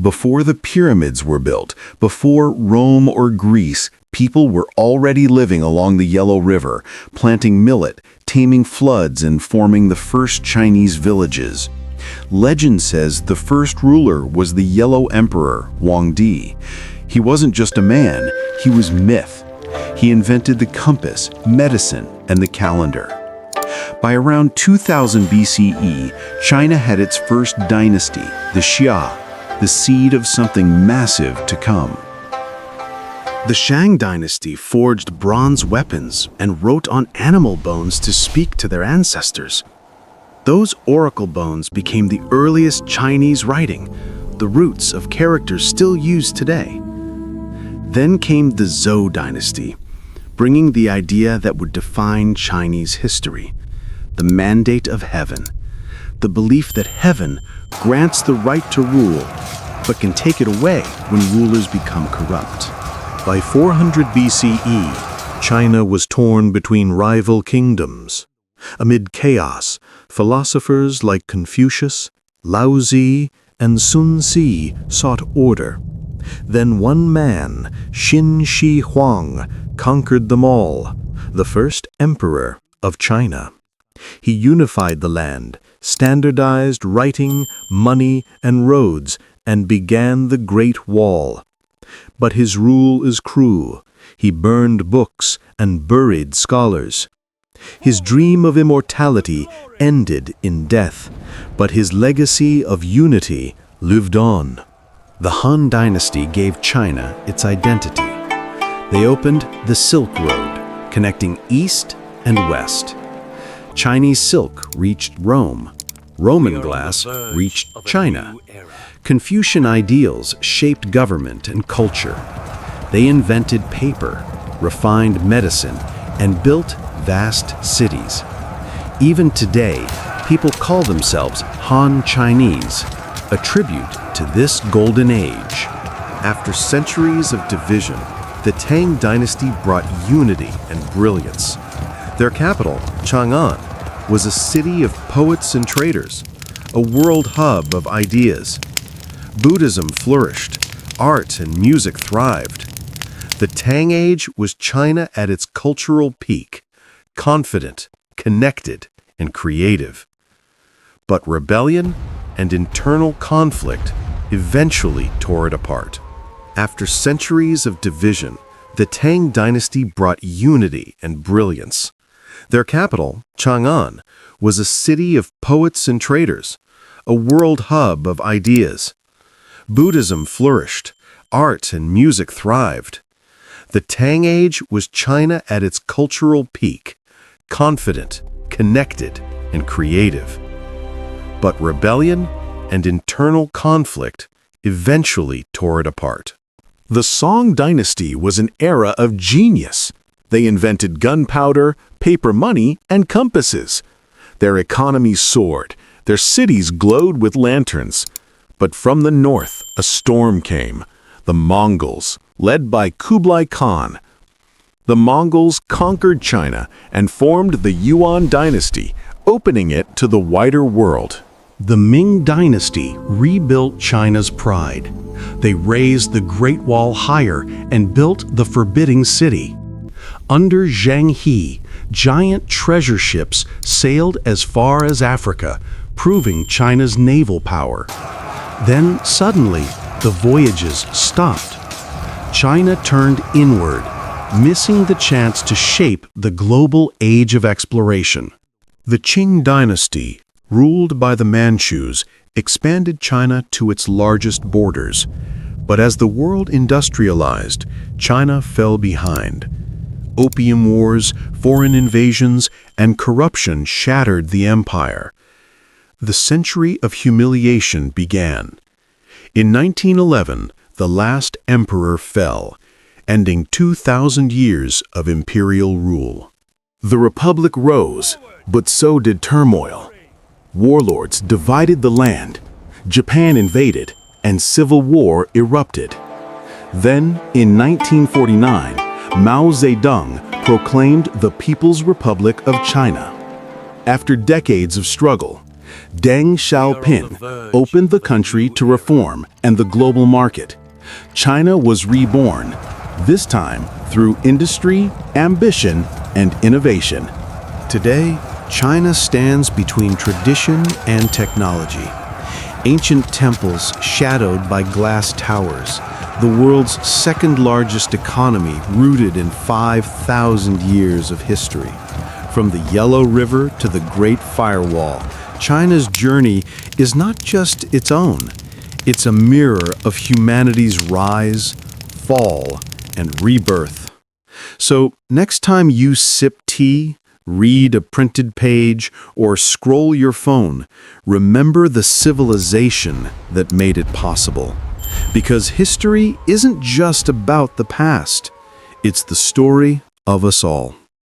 Before the pyramids were built, before Rome or Greece, people were already living along the Yellow River, planting millet, taming floods, and forming the first Chinese villages. Legend says the first ruler was the Yellow Emperor, Wang Di. He wasn't just a man, he was myth. He invented the compass, medicine, and the calendar. By around 2000 BCE, China had its first dynasty, the Xia, the seed of something massive to come. The Shang Dynasty forged bronze weapons and wrote on animal bones to speak to their ancestors. Those oracle bones became the earliest Chinese writing, the roots of characters still used today. Then came the Zhou Dynasty, bringing the idea that would define Chinese history, the mandate of heaven, the belief that heaven grants the right to rule, but can take it away when rulers become corrupt. By 400 BCE, China was torn between rival kingdoms. Amid chaos, philosophers like Confucius, Lao Tzu, and Sun Tzu sought order. Then one man, Qin Shi Huang, conquered them all, the first emperor of China. He unified the land, standardized writing, money, and roads, and began the Great Wall. But his rule is cruel. He burned books and buried scholars. His dream of immortality ended in death, but his legacy of unity lived on. The Han Dynasty gave China its identity. They opened the Silk Road, connecting east and west. Chinese silk reached Rome. Roman glass reached China. Confucian ideals shaped government and culture. They invented paper, refined medicine, and built vast cities. Even today, people call themselves Han Chinese, a tribute to this golden age. After centuries of division, the Tang Dynasty brought unity and brilliance. Their capital, Chang'an, was a city of poets and traders, a world hub of ideas. Buddhism flourished, art and music thrived. The Tang Age was China at its cultural peak, confident, connected, and creative. But rebellion and internal conflict eventually tore it apart. After centuries of division, the Tang Dynasty brought unity and brilliance. Their capital, Chang'an, was a city of poets and traders, a world hub of ideas. Buddhism flourished, art and music thrived. The Tang Age was China at its cultural peak, confident, connected, and creative. But rebellion and internal conflict eventually tore it apart. The Song Dynasty was an era of genius. They invented gunpowder, paper money, and compasses. Their economies soared. Their cities glowed with lanterns. But from the north, a storm came. The Mongols, led by Kublai Khan. The Mongols conquered China and formed the Yuan Dynasty, opening it to the wider world. The Ming Dynasty rebuilt China's pride. They raised the Great Wall higher and built the Forbidding City. Under Zheng He, giant treasure ships sailed as far as Africa, proving China's naval power. Then suddenly, the voyages stopped. China turned inward, missing the chance to shape the global age of exploration. The Qing Dynasty, ruled by the Manchus, expanded China to its largest borders. But as the world industrialized, China fell behind. Opium wars, foreign invasions, and corruption shattered the empire. The century of humiliation began. In 1911, the last emperor fell, ending 2,000 years of imperial rule. The republic rose, but so did turmoil. Warlords divided the land, Japan invaded, and civil war erupted. Then, in 1949, Mao Zedong proclaimed the People's Republic of China. After decades of struggle, Deng Xiaoping opened the country to reform and the global market. China was reborn, this time through industry, ambition, and innovation. Today, China stands between tradition and technology. Ancient temples shadowed by glass towers, the world's second-largest economy rooted in 5,000 years of history. From the Yellow River to the Great Firewall, China's journey is not just its own. It's a mirror of humanity's rise, fall, and rebirth. So, next time you sip tea, read a printed page, or scroll your phone, remember the civilization that made it possible. Because history isn't just about the past, it's the story of us all.